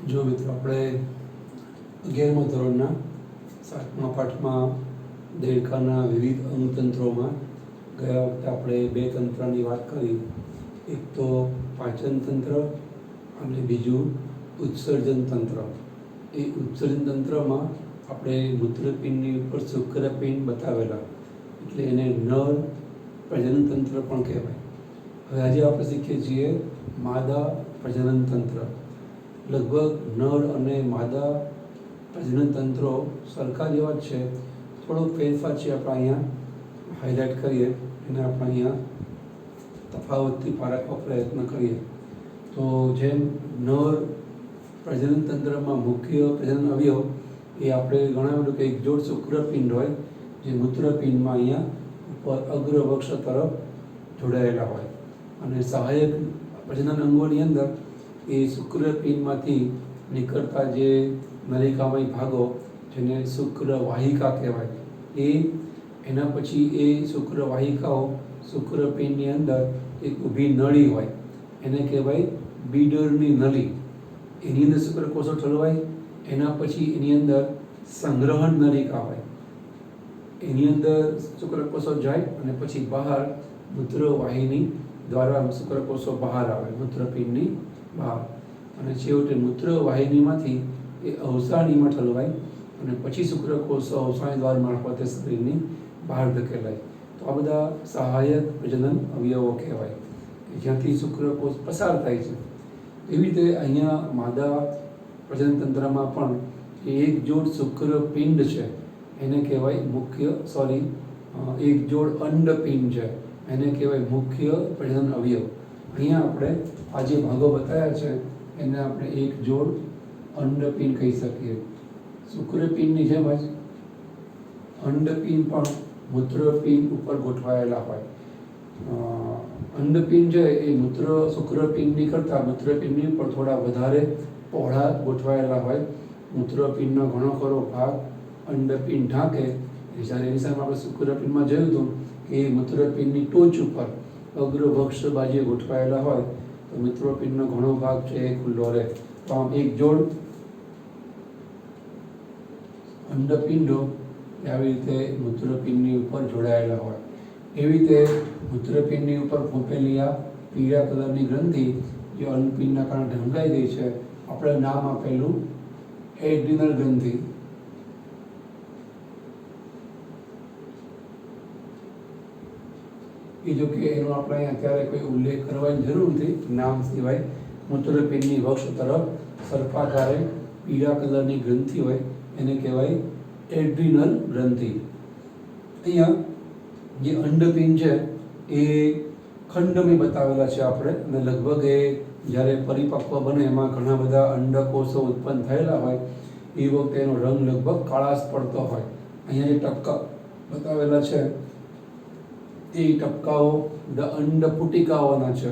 જો મિત્રો આપણે 11મા ધોરણના 7મા પાઠમાં દેડકાના વિવિધ અંગતંત્રોમાં ગયા વખતે આપણે બે તંત્રની વાત કરી. એક તો પાચન તંત્ર અને બીજું ઉત્સર્જન તંત્ર. એ ઉત્સર્જન તંત્રમાં આપણે મૂત્રપિંડની ઉપર શુક્રપિંડ બતાવેલા, એટલે એને નર પ્રજનન તંત્ર પણ કહેવાય. હવે આજે આપણે શીખીએ છીએ માદા પ્રજનન તંત્ર. લગભગ નર અને માદા પ્રજનન તંત્રો સરખા જેવા જ છે, થોડો ફેરફાર છે. આપણે અહીંયા હાઇલાઇટ કરીએ, એને આપણે અહીંયા તફાવતથી પારખવા પ્રયત્ન કરીએ. તો જેમ નર પ્રજનન તંત્રમાં મુખ્ય પ્રજનન અવયવ એ આપણે ગણાવેલું કે એક જોડ શુક્રપિંડ હોય, જે મૂત્રપિંડમાં અહીંયા ઉપર અગ્રવક્ષ તરફ જોડાયેલા હોય, અને સહાયક પ્રજનન અંગોની અંદર એ શુક્રપિંડમાંથી નીકળતા જે નલિકામય ભાગો, જેને શુક્રવાહિકા કહેવાય, એના પછી એ શુક્રવાહિકાઓ શુક્રપિંડની અંદર એક ઊભી નળી હોય, એને કહેવાય બીડરની નળી. એની અંદર શુક્રકોષો ઠલવાય. એના પછી એની અંદર સંગ્રહણ નલિકા હોય, એની અંદર શુક્રકોષો જાય અને પછી બહાર મૂત્રવાહિની દ્વારા શુક્રકોષો બહાર આવે, મૂત્રપિંડની બહાર, અને છેવટે મૂત્રવાહિનીમાંથી એ અવસાનીમાં ઠલવાય અને પછી શુક્રકોષો અવસાની દ્વાર મારફતે શરીરની બહાર ધકેલાય. તો આ બધા સહાયક પ્રજનન અવયવો કહેવાય, કે જ્યાંથી શુક્રકોષ પસાર થાય છે. એવી રીતે અહીંયા માદા પ્રજનન તંત્રમાં પણ એક જોડ શુક્રપિંડ છે, એને કહેવાય એક જોડ અંડપિંડ છે, એને કહેવાય મુખ્ય પ્રજનન અવયવ. અહીંયા આપણે આ જે ભાગો બતાવ્યા છે એને આપણે એક જોડ અંડપિંડ કહી શકીએ. શુક્રપિંડની જેમ જ અંડપિંડ પણ મૂત્રપિંડ ઉપર ગોઠવાયેલા હોય. અંડપિંડ છે એ શુક્રપિંડની કરતાં મૂત્રપિંડની ઉપર થોડા વધારે પહોળા ગોઠવાયેલા હોય. મૂત્રપિંડનો ઘણો ખરો ભાગ અંડપિંડ ઢાંકે. જ્યારે એની સામે આપણે શુક્રપિંડમાં જોયું હતું કે મૂત્રપિંડની ટોચ ઉપર અગ્રવક્ષ બાજુએ ગોઠવાયેલા હોય, તો મૂત્રપિંડનો ઘણો ભાગ છે એ ખુલ્લો રહે. તો આમ એક જોડ અંડપિંડો આવી રીતે મૂત્રપિંડની ઉપર જોડાયેલા હોય. એવી રીતે મૂત્રપિંડની ઉપર ફૂંપેલી આ પીળા કલરની ગ્રંથિ જે અંડપિંડના કારણે ઢંકાઈ ગઈ છે, આપણે નામ આપેલું એડ્રિનલ ગ્રંથિ. એ જો કે એનો આપણે અત્યારે કોઈ ઉલ્લેખ કરવાની જરૂર નથી, નામ સિવાય મૂત્રપિંડની વક્ષ તરફ સર્પાકારે પીળા કલરની ગ્રંથિ હોય, એને કહેવાય એડ્રિનલ ગ્રંથિ. અહીંયા જે અંડપિંડ છે એ ખંડમય બતાવેલા છે આપણે, અને લગભગ એ જ્યારે પરિપક્વ બને એમાં ઘણા બધા અંડકોષો ઉત્પન્ન થયેલા હોય. એ વખતે એનો રંગ લગભગ કાળાશ પડતો હોય. અહીંયા જે ટપકા બતાવેલા છે એ ટપકાઓ અંડપુટિકાઓના છે.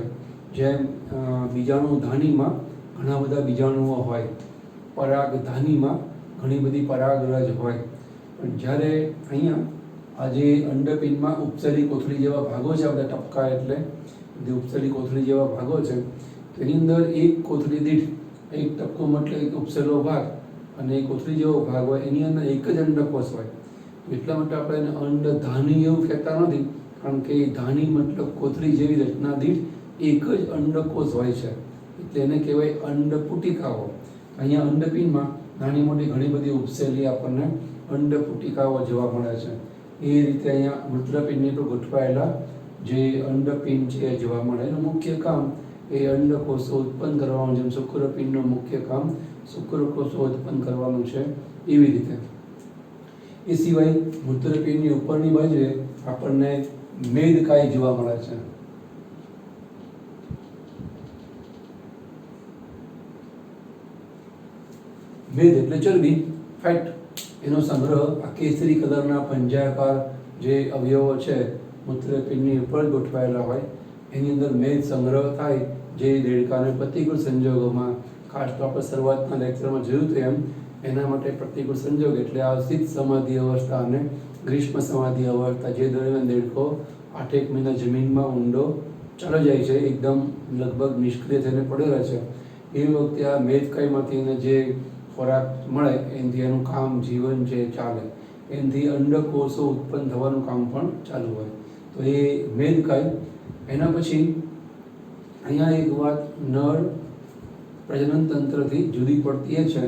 જેમ બીજાણુધાનીમાં ઘણા બધા બીજાણુઓ હોય, પરાગધાનીમાં ઘણી બધી પરાગરજ હોય. પણ જ્યારે અહીંયા આ જે અંડપિંડમાં ઉપસેલી કોથળી જેવા ભાગો છે, બધા ટપકા એટલે જે ઉપસેલી કોથળી જેવા ભાગો છે, તેની અંદર એક કોથળી દીઠ એક ટપકો એટલે એક ઉપસેલો ભાગ અને એક કોથળી જેવો ભાગ હોય, એની અંદર એક જ અંડકોષ હોય. એટલા માટે આપણે એને અંડધાની એવું કહેતા નથી, કારણ કે ધાની મતલબ કોથળી જેવી રચના દીઠ એક જ અંડકોષ હોય છે, એટલે એને કહેવાય અંડપુટિકાઓ. અહીંયા અંડપિંડમાં નાની મોટી ઘણી બધી ઉપસેલી આપણને અંડપુટિકાઓ જોવા મળે છે. એ રીતે અહીંયા મૂત્રપિંડની પર ગોઠવાયેલા જે અંડપિંડ છે એ જોવા મળે. એનું મુખ્ય કામ એ અંડકોષો ઉત્પન્ન કરવાનું, જેમ શુક્રપિંડનું મુખ્ય કામ શુક્રકોષો ઉત્પન્ન કરવાનું છે, એવી રીતે. એ સિવાય મૂત્રપિંડની ઉપરની બાજુએ આપણને મેદકાય જોવા મળે છે. મેદ એટલે ચરબી, ફેટ. એનો સંગ્રહ આ કેસરી કલરના પંજાકાર જે અવયવો છે મૂત્રપિંડની ઉપર ગોઠવાયેલા હોય, એની અંદર મેદ સંગ્રહ થાય, જે દેડકાને પ્રતિકૂળ સંજોગોમાં, ખાસ તો આપણે શરૂઆતના લેક્ચરમાં જોયું હતું એમ, એના માટે પ્રતિકૂળ સંજોગ એટલે આ શીત સમાધિ અવસ્થા અને ગ્રીષ્મ સમાધિ અવસ્થા, જે દરમિયાન દેડકો 8 મહિના જમીનમાં ઊંડો ચાલ્યો જાય છે, એકદમ લગભગ નિષ્ક્રિય થઈને પડેલા છે. એ વખતે આ મેદકાઈમાંથી એને જે ખોરાક મળે એનાથી એનું કામ જીવન જે ચાલે, એનાથી અંડકોષો ઉત્પન્ન થવાનું કામ પણ ચાલુ હોય. તો એ મેદકાઈ. એના પછી અહીંયા એક વાત નર પ્રજનન તંત્રથી જુદી પડતી એ છે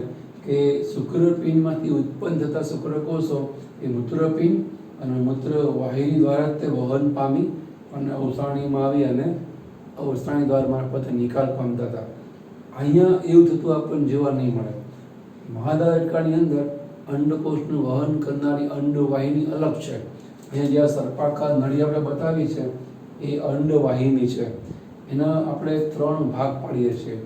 કે શુક્રપિંડમાંથી ઉત્પન્ન થતા શુક્રકોષો એ મૂત્રપિંડ અને મૂત્રવાહિની દ્વારા જ તે વહન પામી અને અવસાણીમાં આવી અને અવસાણી દ્વાર મારફતે નિકાલ પામતા હતા. અહીંયા એવું થતું આપણને જોવા નહીં મળે. મહાદાયકાની અંદર અંડકોષનું વહન કરનારી અંડવાહિની અલગ છે. અહીંયા જ્યાં સર્પાકાર નળી આપણે બતાવી છે એ અંડવાહિની છે. એના આપણે 3 ભાગ પાડીએ છીએ.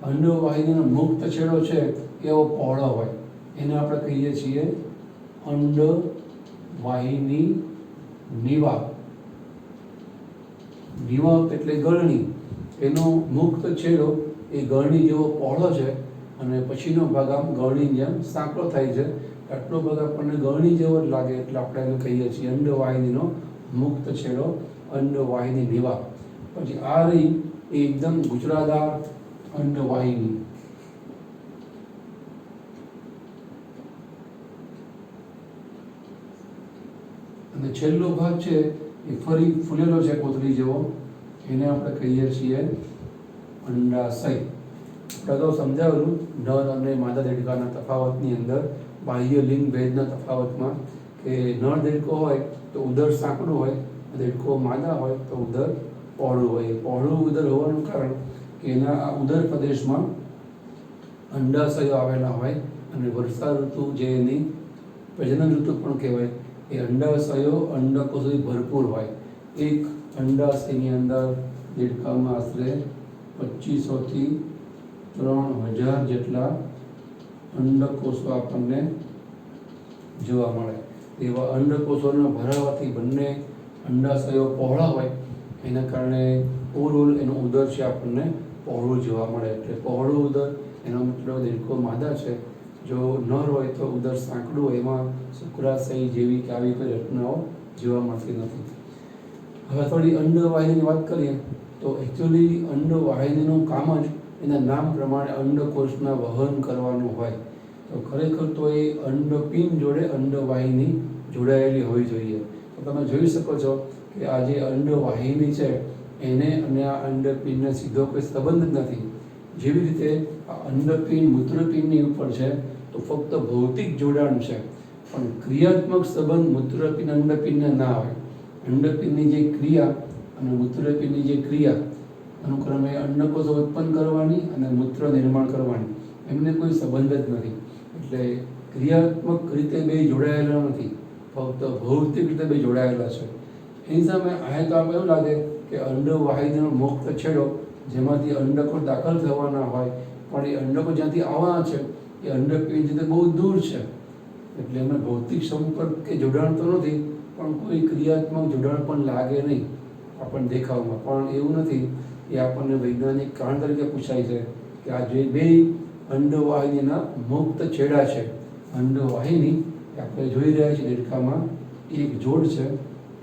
અંડવાહિનીનો મુક્ત છેડો છે એવો પહોળો હોય, એને આપણે કહીએ છીએ અંડવાહિની નિવાપ. નિવાપ એટલે ગળણી. એનો મુક્ત છેડો એ ગળણી જેવો પહોળો છે અને પછીનો ભાગ આમ ગળણી જેમ સાંકડો થાય છે. આટલો ભાગ આપણને ગળણી જેવો જ લાગે એટલે આપણે એને કહીએ છીએ અંડવાહિનીનો મુક્ત છેડો, અંડવાહિની નિવાપ. પછી આ રહી એ એકદમ ગુચરાદાર અંડવાહિની. અને છેલ્લો ભાગ છે એ ફરી ફૂલેલો છે કોથળી જેવો, એને આપણે કહીએ છીએ અંડાશય. આપણે અગાઉ સમજાવેલું નર અને માદા દેડકાના તફાવતની અંદર, બાહ્ય લિંગ ભેદના તફાવતમાં, કે નર દેડકો હોય તો ઉદર સાંકડું હોય, દેડકો માદા હોય તો ઉદર પહોળું હોય. પહોળું ઉદર હોવાનું કારણ કે એના આ ઉદર પ્રદેશમાં અંડાશયો આવેલા હોય અને વર્ષા ઋતુ જે એની પ્રજનન ઋતુ પણ કહેવાય, એ અંડાશયો અંડકોષોથી ભરપૂર હોય. એક અંડાશયની અંદર દેડકામાં આશરે 2500 થી 3000 જેટલા અંડકોષો આપણને જોવા મળે. એવા અંડકોષોના ભરાવાથી બંને અંડાશયો પહોળા હોય, એના કારણે ઓવરઓલ એનું ઉદર છે આપણને પહોળું જોવા મળે. એટલે પહોળું ઉદર એનો મતલબ દેડકો માદા છે. જો નર હોય તો ઉદર સાંકડું હોય, એમાં શુક્રાશય જેવી કે આવી કોઈ રચનાઓ જોવા મળતી નથી. હવે થોડી અંડવાહિનીની વાત કરીએ તો એકચ્યુઅલી અંડવાહિનીનું કામ જ એના નામ પ્રમાણે અંડકોષના વહન કરવાનું હોય. તો ખરેખર તો એ અંડપિંડ જોડે અંડવાહિની જોડાયેલી હોવી જોઈએ. તો તમે જોઈ શકો છો કે આ જે અંડવાહિની છે એને અને આ અંડપિંડને સીધો કોઈ સંબંધ જ નથી. જેવી રીતે આ અંડપિંડ મૂત્રપિંડની ઉપર છે તો ફક્ત ભૌતિક જોડાણ છે, પણ ક્રિયાત્મક સંબંધ મૂત્રપિંડ અંડપિંડને ના હોય. અંડપિંડની જે ક્રિયા અને મૂત્રપિંડની જે ક્રિયા અનુક્રમે અંડકોષો ઉત્પન્ન કરવાની અને મૂત્ર નિર્માણ કરવાની, એમને કોઈ સંબંધ જ નથી. એટલે ક્રિયાત્મક રીતે બે જોડાયેલા નથી, ફક્ત ભૌતિક રીતે બે જોડાયેલા છે. એની સામે આ તો આપણે એવું લાગે કે અંડવાહિનીનો મુક્ત છેડો જેમાંથી અંડકોષ દાખલ થવાના હોય, પણ એ અંડકોષ જ્યાંથી આવવાના છે એ અંડપિંડ છે બહુ દૂર છે. એટલે એમાં ભૌતિક સંપર્ક કે જોડાણ તો નથી, પણ કોઈ ક્રિયાત્મક જોડાણ પણ લાગે નહીં આપણને દેખાવમાં. પણ એવું નથી, એ આપણને વૈજ્ઞાનિક કારણ તરીકે પૂછાય છે કે આ જે બે અંડવાહિનીના મુક્ત છેડા છે, અંડવાહિની આપણે જોઈ રહ્યા છીએ દેડકામાં એક જોડ છે,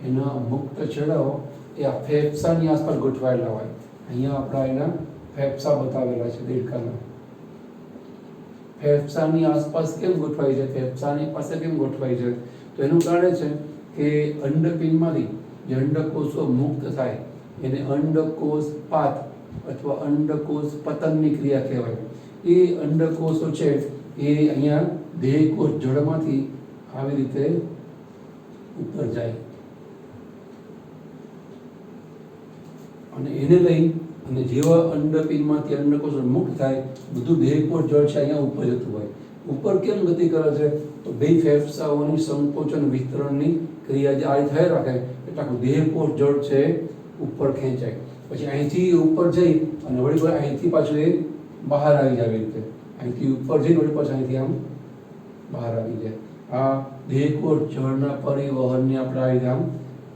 એના મુક્ત છેડાઓ એ આ ફેફસાની આસપાસ ગોઠવાયેલા હોય. અહીંયા આપણા એના ફેફસા બતાવેલા છે દેડકાના. ફેફસાની આસપાસ કેમ ગોઠવાય છે, ફેફસાની પાસે કેમ ગોઠવાય છે? તો એનું કારણ છે કે અંડપિંડમાંથી જે અંડકોષો મુક્ત થાય એને અંડકોષ પાત અથવા અંડકોષ પતનની ક્રિયા કહેવાય. એ અંડકોષો છે એ અહીંયા દેહકોષ જળમાંથી આવી રીતે ઉપર જાય અને એને લઈ અને જેવા અંડપિંડમાંથી અંડકોષ મુક્ત થાય બધું દેહકોષ જળ છે અહીંયા ઉપર જતું હોય. ઉપર કેમ ગતિ કરે છે? તો બે ફેફસાઓની સંકોચન વિસ્તરણની ક્રિયા જે આ થઈ રાખે એટલે આખું દેહકોષ જળ છે ઉપર ખેંચાય. પછી અહીંથી ઉપર જઈ અને વળી અહીંથી પાછું એ બહાર આવી જાય. આવી રીતે અહીંથી ઉપર જઈને વળી પાછું અહીંથી આમ બહાર આવી જાય. આ દેહકોષ જળના પરિવહનની આપણે આવી રીતે આમ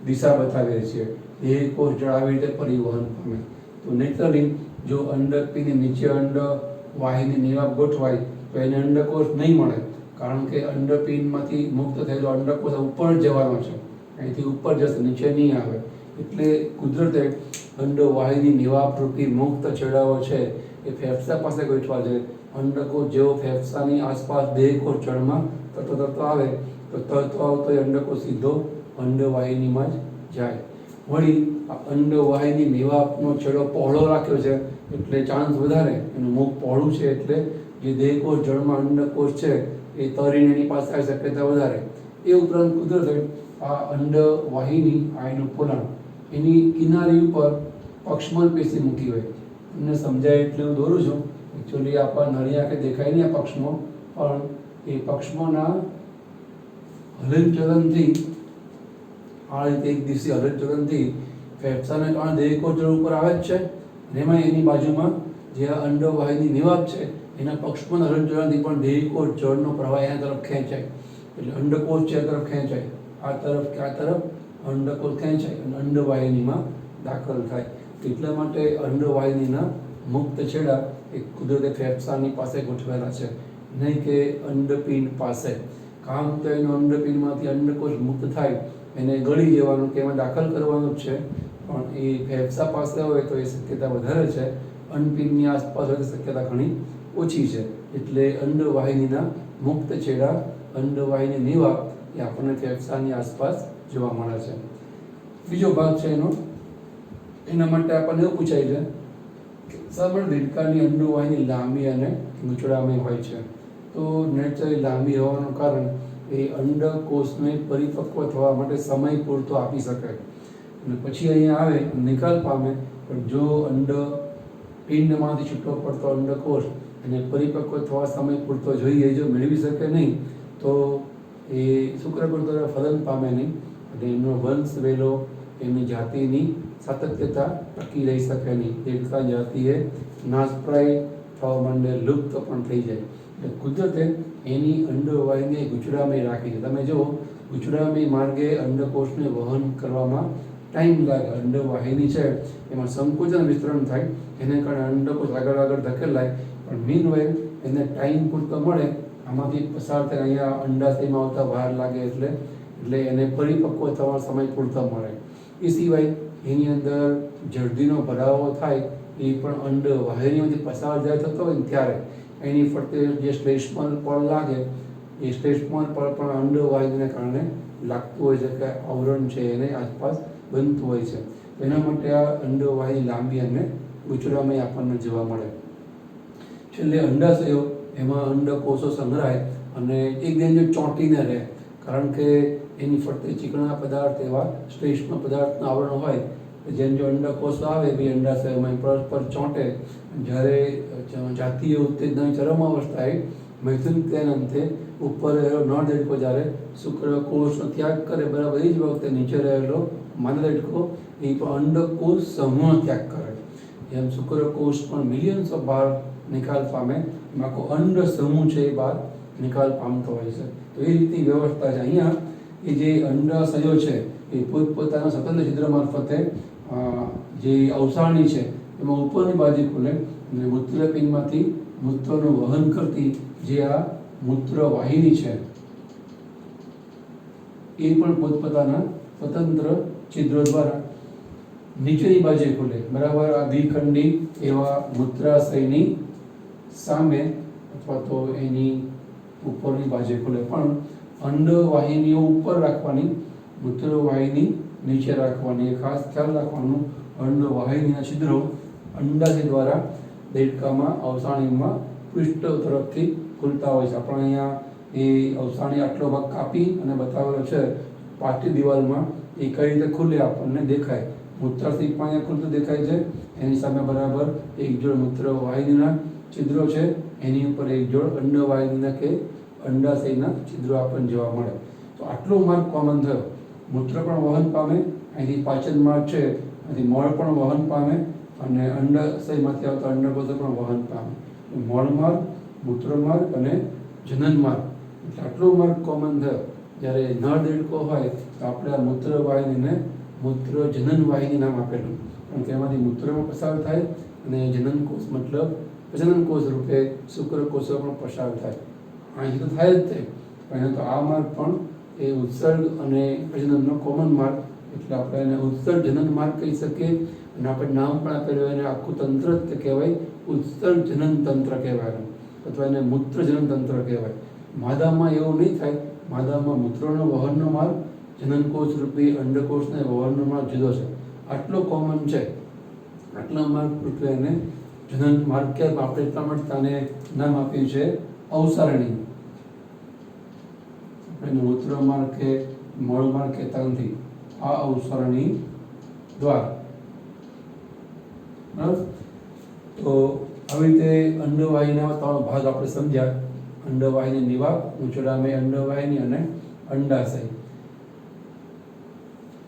દિશા બતાવીએ છીએ. દેહકોષ જળ આવી રીતે પરિવહન પામે. તો નેચરલી જો અંડપિંડની નીચે અંડવાહિની નિવાપ ગોઠવાય તો એને અંડકોષ નહીં મળે, કારણ કે અંડપિંડમાંથી મુક્ત થયેલો અંડકોષ ઉપર જવાનો છે, અહીંથી ઉપર જશે, નીચે નહીં આવે. એટલે કુદરતે અંડવાહિની નિવાપરૂપી મુક્ત છેડાઓ છે એ ફેફસા પાસે ગોઠવા છે. અંડકોષ જેવો ફેફસાની આસપાસ દેહકોષ જળમાં તરતો આવે તો તરતો આવતો એ અંડકોષ સીધો અંડવાહિનીમાં જ જાય. વળી આ અંડવાહિની મેવાપનો છેડો પહોળો રાખ્યો છે એટલે ચાન્સ વધારે, એનું મુખ પહોળું છે એટલે જે દેહકોષ જળમાં અંડકોષ છે એ તરીને એની પાસે આવી શક્યતા વધારે. એ ઉપરાંત કુદરતે આ અંડવાહિની આ એનું પોલાણ એની કિનારી ઉપર પક્ષમલ પેશી મૂકી હોય. તમને સમજાય એટલે હું દોરું છું. એકચ્યુઅલી આપણને નરી આંખે દેખાય નહીં આ પક્ષમો, પણ એ પક્ષમોના હલનચલનથી આ રીતે એક દિવસી હલનચલનથી ફેફસાને કારણે દેહકોષ જળ ઉપર આવે જ છે, અને એમાં એની બાજુમાં જે અંડવાહિની નિવાપ છે એના પક્ષમલ હલનચલનથી પણ દેહકોષ જળનો પ્રવાહ એના તરફ ખેંચાય. એટલે અંડકોષ છે આ તરફ ખેંચાય, આ તરફ કે આ તરફ અંડકોષ ખેંચાય અને અંડવાહિનીમાં દાખલ થાય. એટલા માટે અંડવાહિનીના મુક્ત છેડા એ કુદરતે ફેફસાની પાસે ગોઠવેલા છે, નહીં કે અંડપિંડ પાસે. કામ તો એનું અંડપિંડમાંથી અંડકોષ મુક્ત થાય એને ગળી જવાનું કે એમાં દાખલ કરવાનું જ છે, પણ એ ફેફસા પાસે હોય તો એ શક્યતા વધારે છે, અંડપિંડની આસપાસ હોય તો શક્યતા ઘણી ઓછી છે. એટલે અંડવાહિનીના મુક્ત છેડા અંડવાહિની નિવાપ એ આપણને ફેફસાની આસપાસ જોવા મળે છે. બીજો ભાગ છે એનો, એના માટે આપણને એવું પૂછાય છે કે સામાન્ય દેડકાની અંડવાહિની લાંબી અને ગૂંચળામય હોય છે. તો નેચરલી લાંબી હોવાનું કારણ એ અંડકોષને પરિપક્વ થવા માટે સમય પૂરતો આપી શકે અને પછી અહીંયા આવે નિકાલ પામે. પણ જો પિંડમાંથી છૂટો પડતો અંડકોષ એને પરિપક્વ થવા સમય પૂરતો જોઈએ, જો મેળવી શકે નહીં તો એ શુક્રકોષ દ્વારા ફલન પામે નહીં અને એમનો વંશ વેલો એમની જાતિની સાતત્યતા ટકી રહી શકે નહીં. દેડકા જાતિ એ નાશપ્રાય થવા માંડે, લુપ્ત પણ થઈ જાય. એટલે કુદરતે એની અંડવાહિની ગૂંચળામય રાખી છે. તમે જુઓ ગૂંચળામય માર્ગે અંડકોષને વહન કરવામાં ટાઈમ લાગે. અંડવાહિની છે એમાં સંકોચન વિસ્તરણ થાય, એને કારણે અંડકોષ આગળ આગળ ધકેલાય, પણ મીનવાઇલ એને ટાઈમ પૂરતો મળે આમાંથી પસાર થાય. અહીંયા અંડાશયમાં આવતા વાર લાગે એટલે એને પરિપક્વ થવા સમય પૂરતો મળે. એ સિવાય એની અંદર જરદીનો ભરાવો થાય એ પણ અંડવાહિનીમાંથી પસાર જાય થતો હોય ને ત્યારે એની ફરતે જે શ્લેષ્મલ પળ લાગે એ શ્લેષ્મલ પળ પણ અંડવાહિનીને કારણે લાગતું હોય છે કે આવરણ છે એને આસપાસ બનતું હોય છે. એના માટે આ અંડવાહિની લાંબી અને ગૂંચળામય આપણને જોવા મળે. છેલ્લે અંડાશયો એમાં અંડકોષો સંગ્રહાય અને એકબીજાને ચોંટીને રહે, કારણ કે એની ફરતે ચીકણા પદાર્થ એવા શ્લેષ્મ પદાર્થના આવરણ હોય. જેમ જે અંડકોષો આવે એ અંડાશયમાં પરસ્પર ચોંટે. જ્યારે જાતીય ઉત્તેજનાની ચરમ અવસ્થાએ મૈથુન ક્રિયાના અંતે ઉપર રહેલો નર દેડકો જ્યારે શુક્રકોષનો ત્યાગ કરે, બરાબર એ જ વખતે નીચે રહેલો માદા દેડકો એ પણ અંડકોષ સમૂહ ત્યાગ કરે. એમ શુક્રકોષ પણ મિલિયન્સ ઓફ બહાર નિકાલ પામે, એમાં આખો અંડ સમૂહ છે એ બહાર નિકાલ પામતો હોય છે. તો એ રીતની વ્યવસ્થા છે. અહીંયા એ જે અંડાશયો છે એ પોતપોતાના સ્વતંત્ર છિદ્ર મારફતે જે અવસારણી છે એમાં ઉપરની બાજુ ખુલે અને મૂત્રપિંડમાંથી મૂત્રનું વહન કરતી જે આ મૂત્રવાહિની છે એ પણ પોતપોતાના સ્વતંત્ર છિદ્રો દ્વારા નીચેની બાજુએ ખુલે, બરાબર. આ દ્વિખંડી એવા મૂત્રાશયની સામે અથવા તો એની ઉપરની બાજુએ ખુલે. પણ અંડવાહિનીઓ ઉપર રાખવાની, મૂત્રવાહિની નીચે રાખવાની. એ ખાસ ખ્યાલ રાખવાનું. અંડવાહિનીના છિદ્રો અંડાશય દ્વારા દેડકામાં અવસાણીમાં પૃષ્ઠ તરફથી ખુલતા હોય છે. આપણે અહીંયા એ અવસાણી આટલો ભાગ કાપી અને બતાવેલો છે પાટી દિવાલમાં. એ કઈ રીતે ખુલે આપણને દેખાય. મૂત્રાશય પણ અહીંયા ખુલતું દેખાય છે. એની સામે બરાબર એક જોડ મૂત્રવાહિનીના છિદ્રો છે, એની ઉપર એક જોડ અંડવાહિનીના કે અંડાશયના છિદ્રો આપણને જોવા મળે. તો આટલો માર્ગ કોમન થયો. મૂત્ર પણ વહન પામે, અહીંથી પાચન માર્ગ છે, અહીંથી મળ પણ વહન પામે અને અંડાશયમાંથી આવતા અંડકોષો પણ વહન પામે. મળ માર્ગ, મૂત્ર માર્ગ અને જનન માર્ગ, એટલે આટલો માર્ગ કોમન થયો. જ્યારે નર દેડકો હોય તો આપણે આ મૂત્રવાહિનીને મૂત્ર જનન વાહિની નામ આપેલું, કારણ કે એમાંથી મૂત્રમાં પસાર થાય અને જનનકોષ મતલબ પ્રજનનકોષ રૂપે શુક્રકોષો પણ પસાર થાય. અહીં તો થાય જ તે, પણ તો આ માર્ગ પણ એ ઉત્સર્ગ અને પ્રજનનનો કોમન માર્ગ, એટલે આપણે એને ઉત્સર્ગ જનન માર્ગ કહી શકીએ અને આપણે નામ પણ આપેલું એને આખું તંત્ર જ કહેવાય ઉત્તર જનન તંત્ર કહેવાય અથવા એને મૂત્ર જનન તંત્ર કહેવાય. માદામાં એવું નહીં થાય. માદામાં મૂત્રનો વહનનો માર્ગ જનનકોષ રૂપી અંડકોષને વહનનો માર્ગ જુદો છે. આટલો કોમન છે. આટલા માર્ગ રૂપે એને જનન માર્ગ કે આપણે એટલા માટે આને નામ આપ્યું છે અવસારણી. આપણે મૂત્ર માર્ગ કે મળ માર્ગ કહેતા નથી, આ અવસારણી દ્વાર. બરાબર. તો આવી રીતે અંડવાહિનીના 3 ભાગ આપણે સમજ્યા. અંડવાહિની નિવાક, ઉંચડામય અંડવાહિની અને અંડાશય.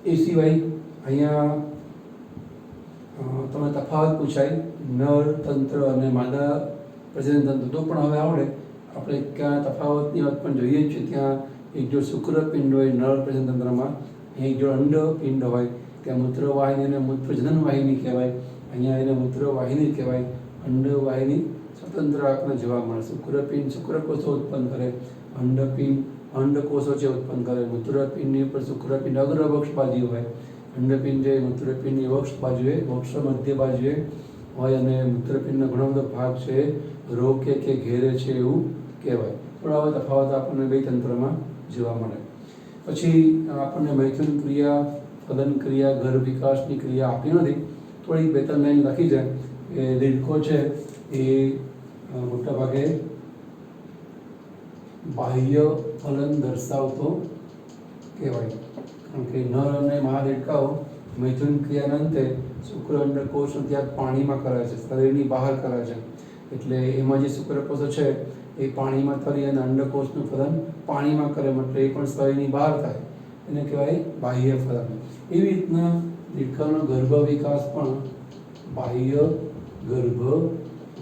એ સિવાય અહીંયા તમે તફાવત પૂછાય નર તંત્ર અને માદા પ્રજનન તંત્ર, તો પણ હવે આવડે. આપણે ક્યાં તફાવતની વાત પણ જોઈએ જ છે. ત્યાં એક જો શુક્રપિંડ હોય નર પ્રજનન તંત્રમાં, એક જો અંડપિંડ હોય, ત્યાં મૂત્રવાહિની અને મૂત્રજનન વાહિની કહેવાય. અહીંયા એને મૂત્રવાહિની કહેવાય. અંડવાહિની સ્વતંત્ર આપણને જોવા મળે. શુક્રપિંડ શુક્રકોષો ઉત્પન્ન કરે, અંડપિંડ અંડકોષો છે ઉત્પન્ન કરે. મૂત્રપિંડની ઉપર શુક્રપિંડ અગ્રવક્ષ બાજુ હોય, અંડપિંડ જે મૂત્રપિંડની વક્ષ બાજુએ વક્ષ મધ્ય બાજુએ હોય, અને મૂત્રપિંડનો ઘણો બધો ભાગ છે રોકે કે ઘેરે છે એવું કહેવાય. થોડા હવે તફાવત આપણને બે તંત્રમાં જોવા મળે. પછી આપણને મૈથુન ક્રિયા, ફલન ક્રિયા, ગર્ભ વિકાસની ક્રિયા આપી નથી. થોડી 2-3 લાઈન લખી છે કે દેડકો છે એ મોટાભાગે બાહ્ય ફલન દર્શાવતો કહેવાય. કારણ કે નર અને મા દેડકાઓ મૈથુન ક્રિયાના અંતે શુક્ર અંડકોષનો ત્યાગ પાણીમાં કરે છે, શરીરની બહાર કરે છે. એટલે એમાં જે શુક્રકોષો છે એ પાણીમાં તરી અને અંડકોષનું ફલન પાણીમાં કરે, એટલે એ પણ શરીરની બહાર થાય. એને કહેવાય બાહ્ય ફલન. એવી રીતના દેડકાનો ગર્ભ વિકાસ પણ બાહ્ય ગર્ભ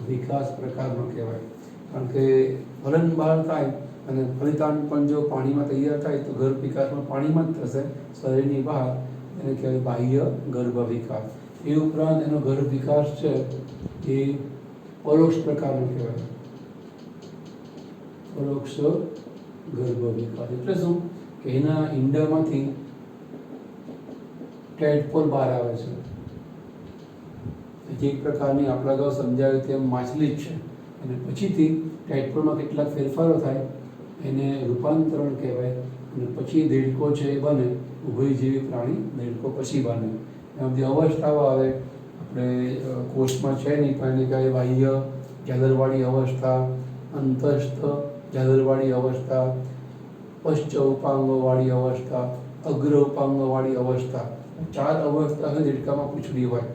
વિકાસ પ્રકારનો કહેવાય. કારણ કે ફલન બહાર થાય અને ફલિતાંડ પણ જો પાણીમાં તૈયાર થાય તો ગર્ભ વિકાસમાં પાણીમાં જ થશે, શરીરની બહાર. એને કહેવાય બાહ્ય ગર્ભ વિકાસ. એ ઉપરાંત એનો ગર્ભ વિકાસ છે એ પરોક્ષ પ્રકારનો કહેવાય. પરોક્ષ ગર્ભ વિકાસ એટલે શું કે એના ઈંડામાંથી ટેડપોલ બહાર આવે છે. જે એક પ્રકારની આપણે અગાઉ સમજાવ્યું તેમ માછલી જ છે. અને પછીથી ટેડપોલમાં કેટલાક ફેરફારો થાય, એને રૂપાંતરણ કહેવાય. અને પછી દેડકો છે એ બને, ઉભયજીવી પ્રાણી દેડકો પછી બને. એમાં બધી અવસ્થાઓ આવે. આપણે કોષમાં છે નહીં પણ એને કહેવાય બાહ્ય ઝાલરવાળી અવસ્થા, અંતસ્થ ઝાલરવાળી અવસ્થા, પશ્ચ ઉપાંગોવાળી અવસ્થા, અગ્ર ઉપાંગોવાળી અવસ્થા. 4 અવસ્થા હોય દેડકામાં પૂંછડી હોય.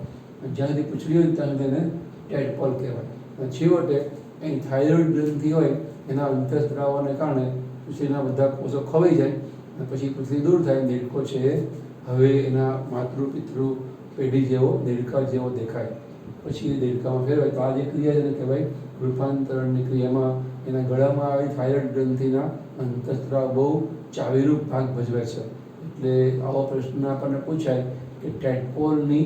જ્યાં સુધી પૂંછડી હોય ત્યાં સુધી એને ટેડપોલ કહેવાય. અને છેવટે અહીં થાઇરોઇડ ગ્રંથિ હોય, એના અંતઃસ્ત્રાવોને કારણે પૂંછડીના બધા કોષો ખવાઈ જાય અને પછી પૂંછડી દૂર થાય. દેડકો છે હવે એના માતૃ પિતૃ પેઢી જેવો દેડકા જેવો દેખાય. પછી દેડકામાં ફેરવાય. તો આ જે ક્રિયા છે એને કહેવાય રૂપાંતરણની ક્રિયામાં એના ગળામાં આવી થાઇરોઇડ ગ્રંથિના અંતઃસ્ત્રાવ બહુ ચાવીરૂપ ભાગ ભજવે છે. એટલે આવો પ્રશ્ન આપણને પૂછાય કે ટેડપોલની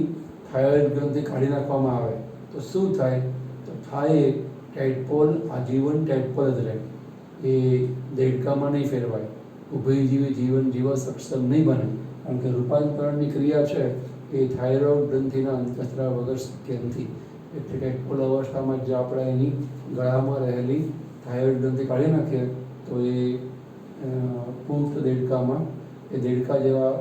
થાઇરોઇડ ગ્રંથિ કાઢી નાખવામાં આવે તો શું થાય? તો થાય ટેડપોલ આજીવન ટેડપોલ જ રહે. એ દેડકામાં નહીં ફેરવાય, ઉભયજીવી જીવન જીવવા સક્ષમ નહીં બને. કારણ કે રૂપાંતરણની ક્રિયા છે એ થાઇરોઇડ ગ્રંથિના અંતઃસ્ત્રાવ વગર શક્ય નથી. એટલે ટેડપોલ અવસ્થામાં જ આપણે એની ગળામાં રહેલી થાઇરોઇડ ગ્રંથિ કાઢી નાખીએ તો એ પુખ્ત દેડકામાં એ દેડકા જેવા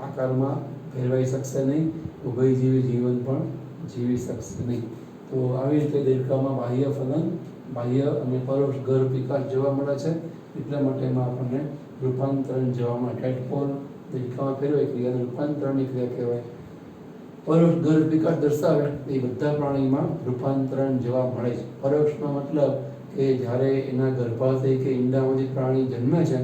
આકારમાં ફેરવાઈ શકશે નહીં, ઉભયજીવી જીવન પણ જીવી શકશે નહીં. તો આવી રીતે દેડકામાં બાહ્ય ફલન, બાહ્ય અને પરોક્ષ ગર્ભ વિકાસ જોવા મળે છે. એટલા માટે એમાં આપણને રૂપાંતરણ જોવા મળે. ટેડપોલ દેડકામાં ફેરવાય ક્રિયાને રૂપાંતરણની ક્રિયા કહેવાય. પરોક્ષ ગર્ભ વિકાસ દર્શાવે એ બધા પ્રાણીમાં રૂપાંતરણ જોવા મળે છે. પરોક્ષનો મતલબ કે જ્યારે એના ગર્ભાશય કે ઈંડામાંથી પ્રાણી જન્મે છે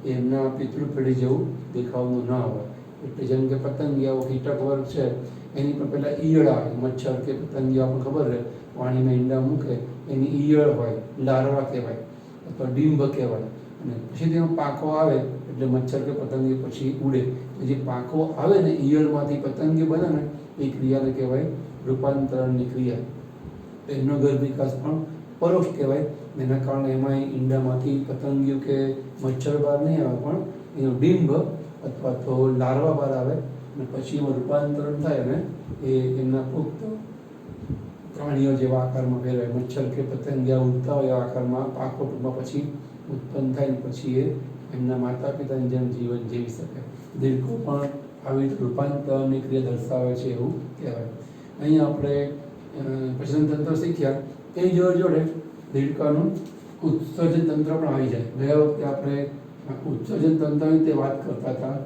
એમના પિતૃ પેઢી જેવું દેખાવનું ન હોય. એટલે જેમ કે પતંગિયાઓ કીટક વર્ગ છે એની પર પહેલાં ઈયળ આવે, મચ્છર કે પતંગિયા આપણને ખબર રહે પાણીમાં ઈંડા મૂકે એની ઈયળ હોય, લાર્વા કહેવાય અથવા ડીંભ કહેવાય. અને પછી તેમાં પાંખો આવે એટલે મચ્છર કે પતંગિયું પછી ઉડે. જે પાંખો આવે ને ઈયળમાંથી પતંગિયું બને ને એ ક્રિયાને કહેવાય રૂપાંતરણની ક્રિયા. એનો ગર્ભ વિકાસ પણ પરોક્ષ કહેવાય. એના કારણે એમાં ઈંડામાંથી પતંગિયું કે મચ્છર બહાર નહીં આવે પણ એનો ડીંભ અથવા તો લાર્વા બહાર આવે, અને પછી એમાં રૂપાંતરણ થાય અને એ એમના પુખ્ત પ્રાણીઓ જેવા આકારમાં ફેરવાય. મચ્છર કે પતંગિયા ઉડતા હોય એવા આકારમાં પાંખો ટૂંકમાં પછી ઉત્પન્ન થાય ને પછી એ એમના માતા પિતાની જેમ જીવન જીવી શકે. દેડકો પણ આવી રીતે રૂપાંતરની ક્રિયા દર્શાવે છે એવું કહેવાય. અહીંયા આપણે પ્રજનન તંત્ર શીખ્યા, એ જોડે દેડકાનું ઉત્સર્જન તંત્ર પણ આવી જાય. ગયા વખતે આપણે ઉત્સર્જન તંત્રની તે વાત કરતા હતા.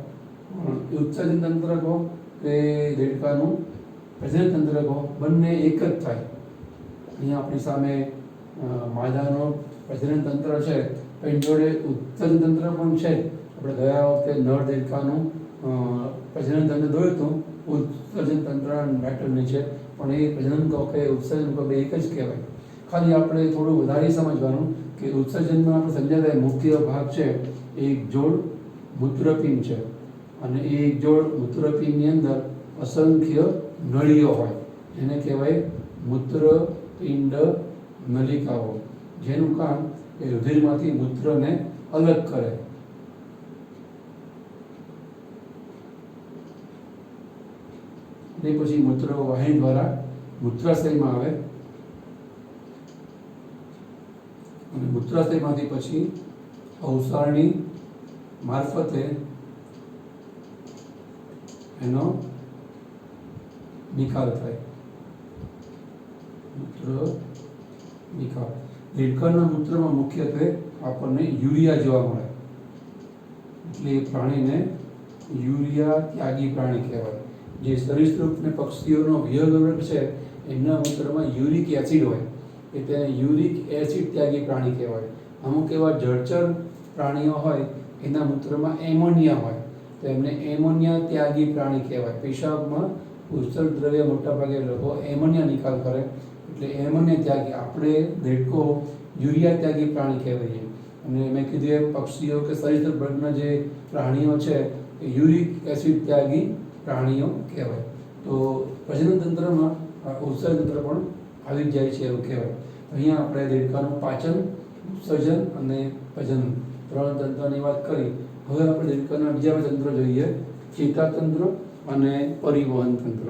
ઉત્સર્જન તંત્ર કહો કે દેડકાનું પ્રજનન તંત્ર કહો, બંને એક જ થાય. અહીંયા આપણી સામે માદાનો પ્રજનન તંત્ર છે, પણ જોડે ઉત્સર્જન તંત્ર પણ છે. આપણે ગયા વખતે નર દેડકાનું પ્રજનન તંત્ર જોયું હતું, ઉત્સર્જન તંત્ર પેટર્ન છે, પણ એ પ્રજનન કહો કે ઉત્સર્જન કહો બે એક જ કહેવાય. ખાલી આપણે થોડું વધારે સમજવાનું કે ઉત્સર્જનમાં આપણે સમજાતા મુખ્ય ભાગ છે એક જોડ મૂત્રપિંડ છે, અને એ એક જોડ મૂત્રપિંડની અંદર અસંખ્ય નળીઓ હોય, એને કહેવાય મૂત્રપિંડ નલિકાઓ, જેનું કામ એ રુધિરમાંથી મૂત્રને અલગ કરે. અને પછી મૂત્ર વાહિની દ્વારા મૂત્રાશયમાં આવે, અને મૂત્રાશયમાંથી પછી અવસારણી મારફતે એનો નિકાલ થાય. મૂત્ર નિકાલ. દેડકાના મૂત્રમાં મુખ્યત્વે આપણને યુરિયા જોવા મળે, એટલે એ પ્રાણીને યુરિયા ત્યાગી પ્રાણી કહેવાય. જે સરીસૃપ ને પક્ષીઓનો વિહંગવર્ગ છે એમના મૂત્રમાં યુરિક એસિડ હોય, એટલે યુરિક એસિડ ત્યાગી પ્રાણી કહેવાય. અમુક એવા જળચર પ્રાણીઓ હોય એના મૂત્રમાં એમોનિયા હોય, તો એમને એમોનિયા ત્યાગી પ્રાણી કહેવાય. પેશાબમાં ઉત્સર્ગ દ્રવ્ય મોટાભાગે લોકો એમોનિયા નિકાલ કરે, એટલે એમોનિયા ત્યાગી. આપણે દેડકો યુરિયા ત્યાગી પ્રાણી કહેવાય. અને મેં કીધું એમ પક્ષીઓ કે સરીસૃપ વર્ગના જે પ્રાણીઓ છે એ યુરિક એસિડ ત્યાગી પ્રાણીઓ કહેવાય. તો પ્રજનન તંત્રમાં ઉત્સર્જન તંત્ર પણ આવી જાય છે એવું કહેવાય. અહીંયા આપણે દેડકાનું પાચન, ઉત્સર્જન અને પ્રજનન ત્રણ તંત્રની વાત કરી. હવે આપણે દેડકાના બીજા બે તંત્ર જોઈએ, ચેતાતંત્ર અને પરિવહન તંત્ર.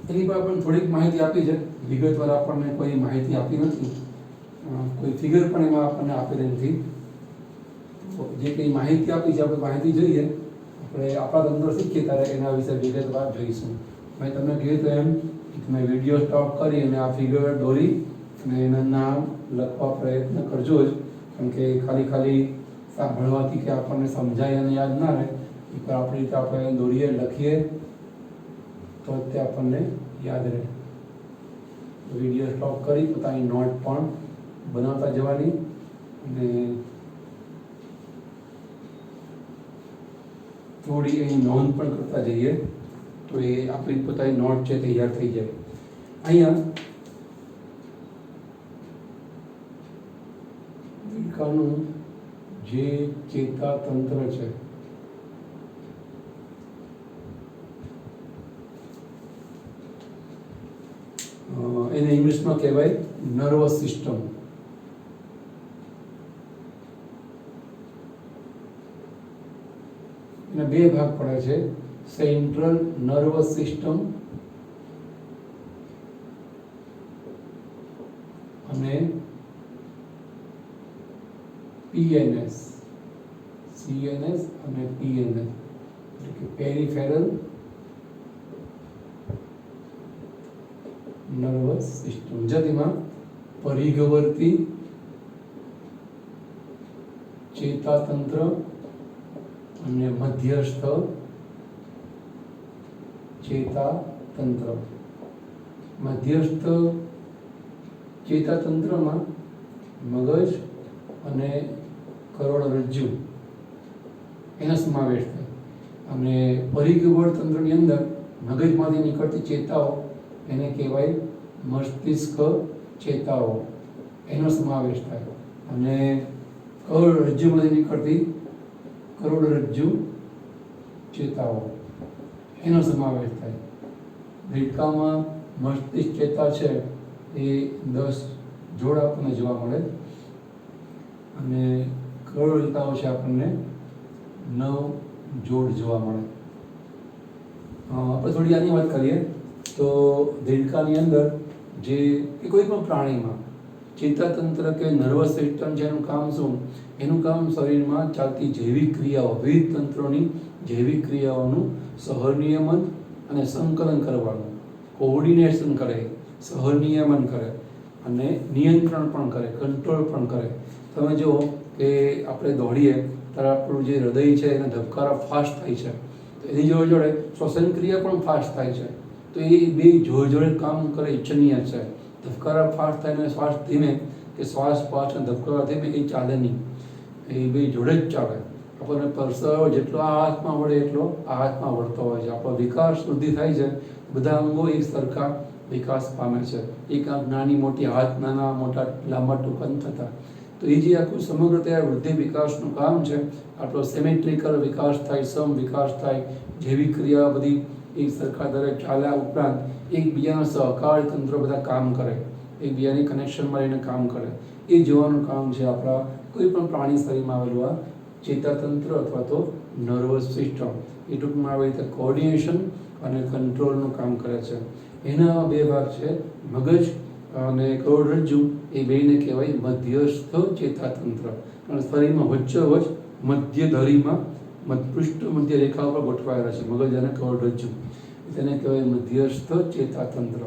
એની પર આપણને થોડીક માહિતી આપી છે, વિગતવાર આપણને કોઈ માહિતી આપી નથી, કોઈ ફિગર પણ એમાં આપણને આપેલી નથી. જે કંઈ માહિતી આપી છે આપણે માહિતી જોઈએ, આપણે આપણા તંત્ર શીખીએ ત્યારે એના વિશે વિગતવાર જોઈશું. મેં તમને કીધું એમ તમે વિડીયો સ્ટોપ કરી અને આ ફિગર દોરી અને એના નામ લખવા પ્રયત્ન કરજો જ, કારણ કે ખાલી સાંભળવાથી કે આપણને સમજાય અને યાદ ના રહે. એક આપણી રીતે આપણે દોરીએ, લખીએ તો તે આપણને યાદ રહે. વિડીયો સ્ટોપ કરી પોતાની નોટ પણ બનાવતા જવાની, અને થોડી એની નોંધ પણ કરતા જઈએ, તો એ આપણી પોતાની નોટ છે તૈયાર થઈ જાય. અહીંયા દેડકાનું જે ચેતાતંત્ર છે એને ઇંગ્લિશમાં કહેવાય નર્વસ સિસ્ટમ. એના બે ભાગ પડે છે, સેન્ટ્રલ નર્વસ સિસ્ટમ અને પીએનએસ, સીએનએસ અને પીએનએસ, એટલે કે પેરિફેરલ નર્વસ સિસ્ટમ. જેમાં પરિઘવર્તી ચેતાતંત્ર અને મધ્યસ્થ ચેતાતંત્ર. મધ્યસ્થ ચેતાતંત્રમાં મગજ અને કરોડરજ્જુ એનો સમાવેશ થાય, અને પરિઘવર્ત તંત્રની અંદર મગજમાંથી નીકળતી ચેતાઓ એને કહેવાય મસ્તિષ્ક ચેતાઓ, એનો સમાવેશ થાય, અને કરોડરજ્જુમાંથી નીકળતી કરોડરજ્જુ ચેતાઓ એનો સમાવેશ થાય. દેડકામાં મસ્તિષ્ક ચેતા છે એ 10 જોડ આપણને જોવા મળે, અને કરોડ ચેતાઓ છે આપણને 9 જોડ જોવા મળે. આપણે થોડી આની વાત કરીએ તો દેડકાની અંદર જે કે કોઈ પણ પ્રાણીમાં ચેતાતંત્ર કે નર્વસ સિસ્ટમ છે, એનું કામ શું? એનું કામ શરીરમાં ચાલતી જૈવિક ક્રિયાઓ, વિવિધ તંત્રોની જૈવિક ક્રિયાઓનું સહનિયમન અને સંકલન કરવાનું, કોઓર્ડિનેશન કરે, સહનિયમન કરે અને નિયંત્રણ પણ કરે, કંટ્રોલ પણ કરે. તમે જુઓ કે આપણે દોડીએ ત્યારે આપણું જે હૃદય છે એના ધબકારા ફાસ્ટ થાય છે, તો એની જોડે જોડે શ્વસન ક્રિયા પણ ફાસ્ટ થાય છે. તો એ બે જોડે જોડે કામ કરે ઇચ્છનીય છે. ધબકારા ફાસ્ટ થાય ને શ્વાસ ધીમે, કે શ્વાસ ફાસ્ટ અને ધબકારા ધીમે, એ ચાલે નહીં. એ બે જોડે જ ચાલે. આપણને પરસેવો જેટલો આ હાથમાં વળે એટલો આ હાથમાં વળતો હોય છે. આપણો વિકાસ વૃદ્ધિ થાય છે, બધા અંગો એક સરખા વિકાસ પામે છે. એક આંખ નાની મોટી, હાથ નાના મોટા, લાંબા ટૂંકા થતા. તો એ જે આખું સમગ્ર તૈયાર વૃદ્ધિ વિકાસનું કામ છે, આટલો સિમેટ્રિકલ વિકાસ થાય, સમ વિકાસ થાય, જૈવિક ક્રિયા બધી એક સરખા દરે ચાલ્યા ઉપરાંત એકબીજાના સહકાર તંત્રો બધા કામ કરે, એકબીજાની કનેક્શનમાં રહીને કામ કરે, એ જોવાનું કામ છે આપણા કોઈ પણ પ્રાણી શરીરમાં આવેલું આ ચેતાતંત્ર અથવા તો નર્વસ સિસ્ટમ. એ ટૂંકમાં આવી રીતે કોઓર્ડિનેશન અને કંટ્રોલનું કામ કરે છે. એના બે ભાગ છે, મગજ અને કરોડરજ્જુ. એ બેને કહેવાય મધ્યસ્થ ચેતાતંત્ર. અને શરીરમાં વચ્ચોવચ મધ્ય ધરીમાં પૃષ્ઠ મધ્ય રેખા પર ગોઠવાયેલા છે મગજ અને કરોડરજ્જુ. તેને કહેવાય મધ્યસ્થ ચેતાતંત્ર.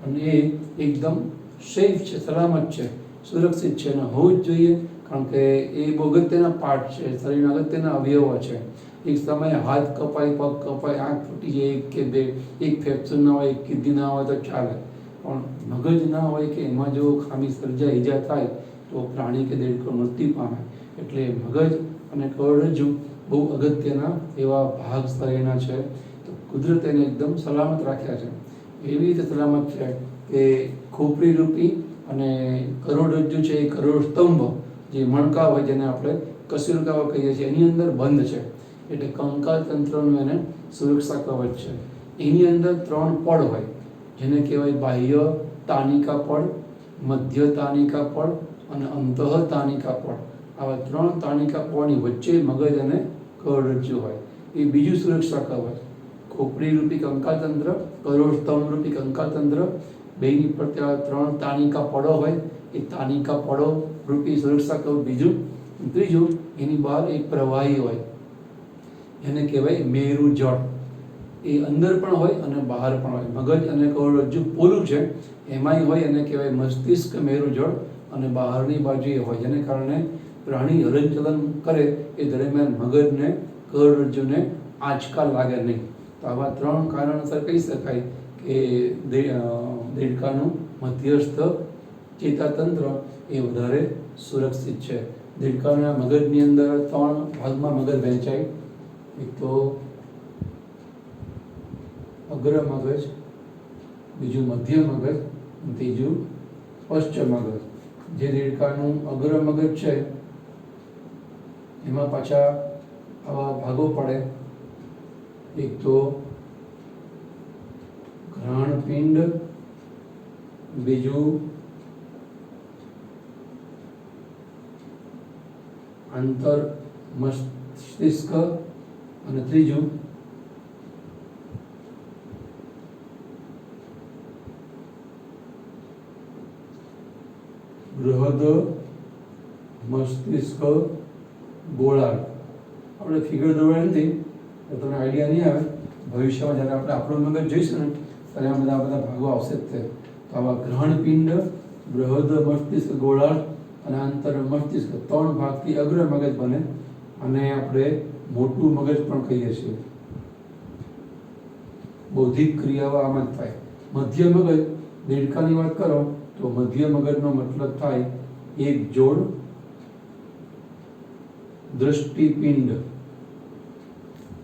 અને એ એકદમ સેફ છે, સલામત છે, સુરક્ષિત છે અને હોવું જ જોઈએ, કારણ કે એ બહુ અગત્યના પાર્ટ છે, શરીરના અગત્યના અવયવો છે. એક સમયે હાથ કપાય, પગ કપાય, આંખ ફૂટી જાય, એક કે બે, એક ફ્રેક્ચર ના હોય, એક કિડની ના હોય તો ચાલે, પણ મગજ ના હોય કે એમાં જો ખામી સર્જાય, ઈજા થાય તો પ્રાણી કે દેડકો મૃત્યુ પામે. એટલે મગજ અને કરોડરજ્જુ બહુ અગત્યના એવા ભાગ શરીરના છે. તો કુદરતે એને એકદમ સલામત રાખ્યા છે. એવી રીતે સલામત છે કે ખોપરી રૂપી અને કરોડરજ્જુ છે, એ કરોડ સ્તંભ જે મણકા હોય, જેને આપણે કશેરુકાઓ કહીએ છીએ, એની અંદર બંધ છે. એટલે કંકાલ તંત્રનું એને સુરક્ષા કવચ છે. એની અંદર 3 પડ હોય, જેને કહેવાય બાહ્ય તાનિકા પડ, મધ્ય તાનિકા પડ અને અંતઃ તાનિકા પડ. આવા 3 તાનિકા પડની વચ્ચે મગજ અને કરોડરજ્જુ હોય. એ બીજું સુરક્ષા કવચ. ખોપરી રૂપી કંકાલ તંત્ર, કરોડ સ્તંભ રૂપી કંકાલ તંત્ર, બેની પર ત્યાં 3 તાનિકા પડો હોય. એ તાનિકા પડો રૂપી સુરક્ષા કવચ બીજું. ત્રીજું, એની બહાર એક પ્રવાહી હોય, એને કહેવાય મેરુ જળ. એ અંદર પણ હોય અને બહાર પણ હોય. મગજ અને કરોડરજ્જુ પૂરું છે, એમાંય હોય, એને કહેવાય મસ્તિષ્ક મેરુ જળ, અને બહારની બાજુએ હોય, જેને કારણે પ્રાણી હલનચલન કરે એ દરમિયાન મગજને, કરોડરજ્જુને આંચકા લાગે નહીં. તો આવા 3 કારણસર કહી શકાય કે દેડકાનું મધ્યસ્થ ચેતાતંત્ર એ વધારે સુરક્ષિત છે. દેડકાના મગજની અંદર 3 ભાગમાં મગજ વહેંચાય. એક તો અગ્ર મગજ, બીજું મધ્ય મગજ, ત્રીજું પશ્ચ મગજ. જે દેડકાનું અગ્ર મગજ છે એમાં પાછા આવા ભાગો પડે. એક તો ઘ્રાણપિંડ, બીજું આંતર મસ્તિષ્ક અને ત્રીજું બૃહદ મસ્તિષ્ક ગોળાર્ધ. આપણે ફિગર દોરવાની નથી તો તમને આઈડિયા નહીં આવે. ભવિષ્યમાં જ્યારે આપણે આપણું મગજ જોઈશું ને ત્યારે આ બધા ભાગો આવશે જ તે. તો આવા ગ્રહણપિંડ, બૃહદ મસ્તિષ્ક ગોળાર્ધ અને આંતર મસ્તિષ્ક 3 ભાગથી અગ્ર મગજ બને, અને આપણે મોટું મગજ પણ કહીએ છીએ. બૌદ્ધિક ક્રિયાઓ આમાં જ થાય. મધ્ય મગજ, દેડકાની વાત કરો તો મધ્ય મગજનો મતલબ થાય એક જોડ દૃષ્ટિપિંડ.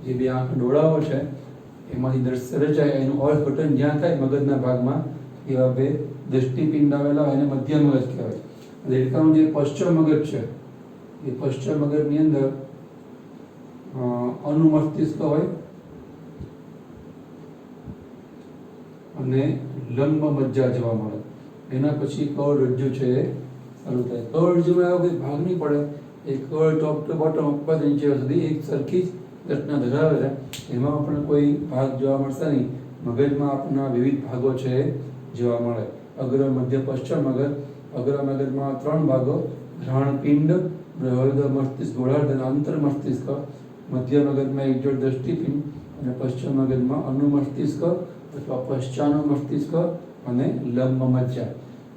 જે બે આંખ ડોળાઓ છે એમાંથી દ્રશ્ય રચાય, એનું અર્થઘટન જ્યાં થાય મગજના ભાગમાં, એવા બે દૃષ્ટિપિંડ આવેલા હોય, એને મધ્ય મગજ કહેવાય. દેડકાનું જે પશ્ચિમ મગજ છે એ પશ્ચિમ મગજની અંદર અનુમસ્તિષ્ક હોય અને લંબ મજ્જા જોવા મળે. એના પછી કરોડરજ્જુ છે એ શરૂ થાય. કરોડરજ્જુમાં એવો કોઈ ભાગ નહીં પડે. એ કરોડ ટોપ ટુ બોટમ ઉપર નીચે સુધી એક સરખી જ રચના ધરાવે છે એમાં આપણને કોઈ ભાગ જોવા મળશે નહીં. મગજમાં આપણને વિવિધ ભાગો છે એ જોવા મળે. અગ્ર, મધ્ય, પશ્ચિમ મગજ. અગ્ર મગજમાં 3 ભાગો: ઘ્રાણપિંડ, બૃહદ મસ્તિષ્ક, ગોળાર્ધ અને અંતર મસ્તિષ્ક. મધ્ય મગજમાં એક જોડ દૃષ્ટિપિંડ અને પશ્ચિમ મગજમાં અનુમસ્તિષ્ક અથવા પશ્ચાનુમસ્તિષ્ક અને લંબ મજ્જા.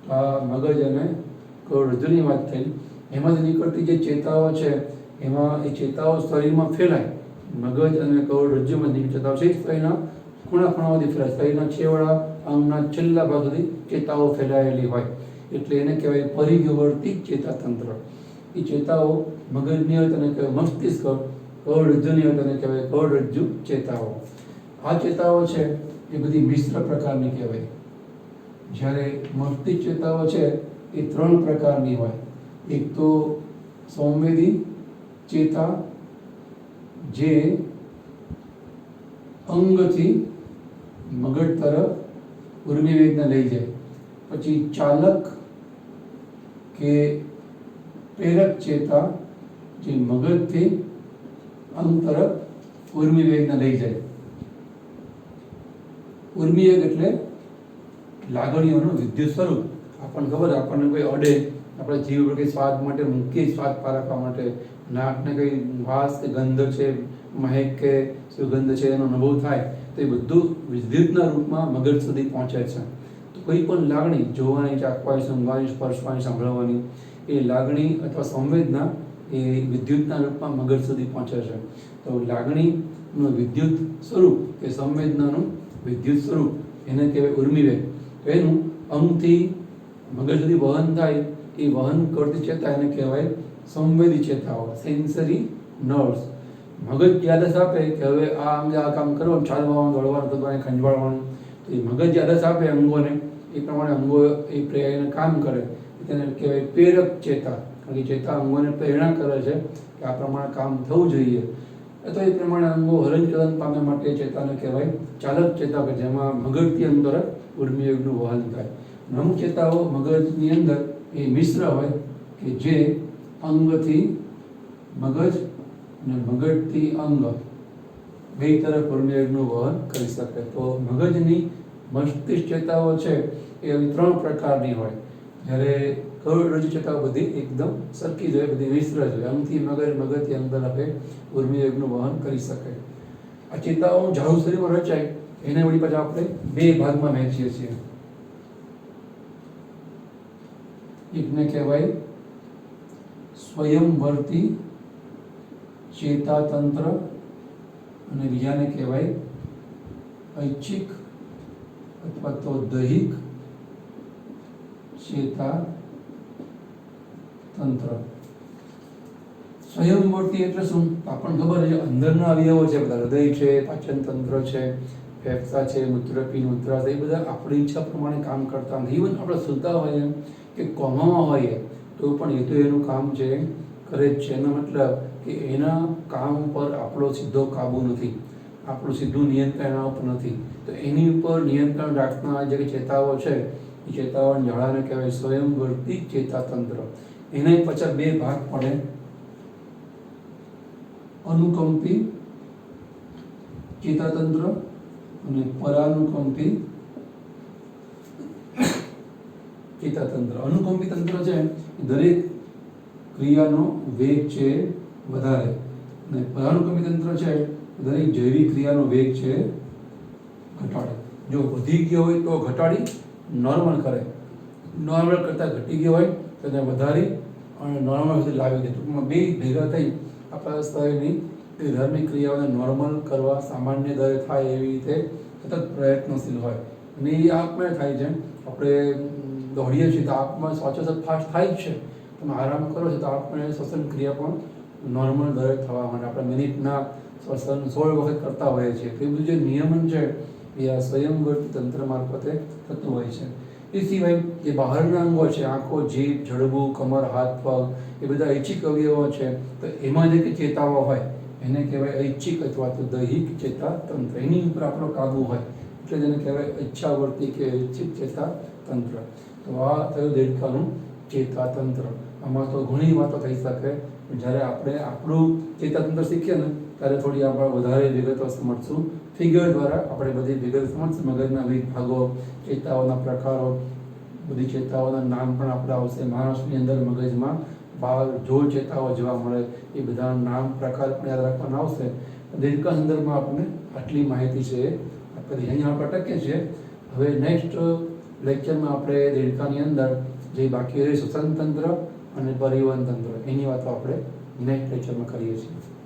આ મગજ અને કરોડરજ્જુની વાત થઈ. એમાંથી નીકળતી જે ચેતાઓ છે એમાં એ ચેતાઓ શરીરમાં ફેલાય. મગજ અને કરોડરજ્જુમાં ચેતાઓ છે શરીરના ખૂણા ખૂણાઓથી ફેલાય. શરીરના છેવાડા અંગના છેલ્લા ભાગ સુધી ચેતાઓ ફેલાયેલી હોય એટલે એને કહેવાય પરિઘવર્તી ચેતાતંત્ર. એ ચેતાઓ મગજની હોય તેને કહેવાય મસ્તિષ્ક, કરોડરજ્જુની હોય તેને કહેવાય કરોડરજ્જુ ચેતાઓ. આ ચેતાઓ છે એ બધી મિશ્ર પ્રકારની કહેવાય. જ્યારે મસ્તિષ્ક ચેતાઓ છે એ 3 પ્રકારની હોય. એક તો સંવેદી ચેતા જે અંગથી મગજ તરફ ઉર્મિ વેગને લઈ જાય. પછી ચાલક કે પ્રેરક ચેતા જે મગજથી અંગ તરફ ઉર્મિ વેગને લઈ જાય. ઉર્મિ વેગ એટલે લાગણીઓનું વિદ્યુત સ્વરૂપ. આપણને ખબર, આપણને કોઈ અડે, આપણે જીવ પર કંઈ સ્વાદ માટે મૂકીએ, સ્વાદ પારખવા માટે, નાકને કંઈ વાસ કે ગંધ છે, મહેક કે સુગંધ છે એનો અનુભવ થાય તો એ બધું વિદ્યુતના રૂપમાં મગજ સુધી પહોંચે છે. તો કોઈ પણ લાગણી, જોવાની, ચાખવાની, સૂંઘવાની, સ્પર્શવાની, સાંભળવાની, એ લાગણી અથવા સંવેદના એ વિદ્યુતના રૂપમાં મગજ સુધી પહોંચે છે. તો લાગણીનું વિદ્યુત સ્વરૂપ કે સંવેદનાનું વિદ્યુત સ્વરૂપ એને કહેવાય ઉર્મિવેગ. તો એનું અંગથી મગજ સુધી વહન થાય, એ વહન કરતી ચેતા એને કહેવાય સંવેદી ચેતાઓ, સેન્સરી નર્વ્સ. મગજ આદેશ આપે કે હવે આ અંગે આ કામ કરવાનું, ચાલવાનું, દોડવાનું, કૂદવાનું, ખંજવાળવાનું, તો એ મગજ આદેશ આપે અંગોને, એ પ્રમાણે અંગો એ પ્રેરણાને કામ કરે. તેને કહેવાય પ્રેરક ચેતા. કારણ કે ચેતા અંગોને પ્રેરણા કરે છે કે આ પ્રમાણે કામ થવું જોઈએ. તો એ પ્રમાણે અંગો હલનચલન પામે માટે ચેતાને કહેવાય ચાલક ચેતા, કે જેમાં મગજથી અંદર ઉર્મિવેગનું વહન થાય. અમુક ચેતાઓ મગજની અંદર એ મિશ્ર હોય કે જે અંગથી મગજ અને મગજથી અંગ બે તરફ ઉર્મિવેગનું વહન કરી શકે. તો મગજની મસ્તિષ્ક ચેતાઓ છે એ 3 પ્રકારની હોય. જ્યારે કરોડરજ્જુ ચેતાઓ બધી એકદમ સરખી જ હોય, બધી મિશ્ર જ હોય. અંગથી મગજ, મગજથી અંગ તરફે ઉર્મિવેગનું વહન કરી શકે. આ ચેતાઓ જાડુ શરીરમાં રચાય એને વળી પાછા આપણે 2 ભાગમાં વહેંચીએ છીએ. એકને કહેવાય સ્વયંવર્તી ચેતાતંત્ર અને બીજાને કહેવાય ઐચ્છિક અથવા તો દૈહિક ચેતાતંત્ર. સ્વયંવર્તી એટલે શું? આપણને ખબર છે અંદરના અવયવો છે બધા, હૃદય છે, પાચન તંત્ર છે, ફેફસા છે, મૂત્રપિંડ, મૂત્રાશય, એ બધા આપણી ઈચ્છા પ્રમાણે કામ કરતા નથી. ઇવન આપણે સૂતા હોઈએ કે કોમામાં હોઈએ તો પણ એ તો એનું કામ છે કરે જ છે. એનો મતલબ કે એના કામ ઉપર આપણો સીધો કાબુ નથી, આપણું સીધું નિયંત્રણ એના ઉપર નથી. તો એની ઉપર નિયંત્રણ રાખનાર જે ચેતાઓ છે એ ચેતાઓના જાળાને કહેવાય સ્વયંવર્તી ચેતાતંત્ર. એને પાછા 2 ભાગ પડે: અનુકંપી ચેતાતંત્ર અને પરાનુકંપી ચેતાતંત્ર. અનુકંપી તંત્ર છે દરેક ક્રિયાનો વેગ છે વધારે, અને પરાનુકંપી તંત્ર છે દરેક જૈવિક ક્રિયાનો વેગ છે ઘટાડે. જો વધી ગયો હોય તો ઘટાડી નોર્મલ કરે, નોર્મલ કરતાં ઘટી ગયો હોય તો તેને વધારી અને નોર્મલ સુધી લાવી દે. ટૂંકમાં 2 ભેગા થઈ આપણા શરીરની ધાર્મિક ક્રિયાઓને નોર્મલ કરવા સામાન્ય દરે થાય એવી રીતે સતત પ્રયત્નશીલ હોય. અને એ આપમેળે થાય છે. આપણે દોડીએ છીએ તો આપમાં શ્વાસોચ્છ્વાસ ફાસ્ટ થાય જ છે. તમે આરામ કરો છો તો આપમેળે શ્વસન ક્રિયા પણ નોર્મલ દરે થવા માટે આપણે મિનિટના શ્વસન 16 વખત કરતા હોઈએ છીએ. તો એ બધું જે નિયમન છે એ આ સ્વયંવર્તી તંત્ર મારફતે થતું હોય છે. એ સિવાય જે બહારના અંગો છે, આંખો, જીભ, જડબું, કમર, હાથ, પગ, એ બધા ઐચ્છિક અવયવો છે. તો એમાં જે કંઈ ચેતાઓ હોય એને કહેવાય ઐચ્છિક અથવા તો દૈહિક ચેતાતંત્ર. એની ઉપર આપણો કાબુ હોય એટલે તેને કહેવાય ઈચ્છાવર્તી કે ઐચ્છિક ચેતાતંત્ર. તો આ થયું દેડકાનું ચેતાતંત્ર. આમાં તો ઘણી વાતો થઈ શકે. જ્યારે આપણે આપણું ચેતાતંત્ર શીખીએ ને ત્યારે થોડી આપણે વધારે વિગતો સમજશું. ફિગર દ્વારા આપણે બધી વિગત સમજશું. મગજના વિવિધ ભાગો, ચેતાઓના પ્રકારો, બધી ચેતાઓના નામ પણ આપણે આવશે. માણસની અંદર મગજમાં 12 જોડ ચેતાઓ જોવા મળે, એ બધા નામ પ્રકાર પણ યાદ રાખવાના આવશે. દેડકા સંદર્ભમાં આપણને આટલી માહિતી છે એ આપી. અહીંયા આપણે અટકીએ છીએ. હવે નેક્સ્ટ લેક્ચરમાં આપણે દેડકાની અંદર જે બાકી રહે શ્વસન તંત્ર અને પરિવહન તંત્ર, એની વાતો આપણે નેક્સ્ટ લેક્ચરમાં કરીએ છીએ.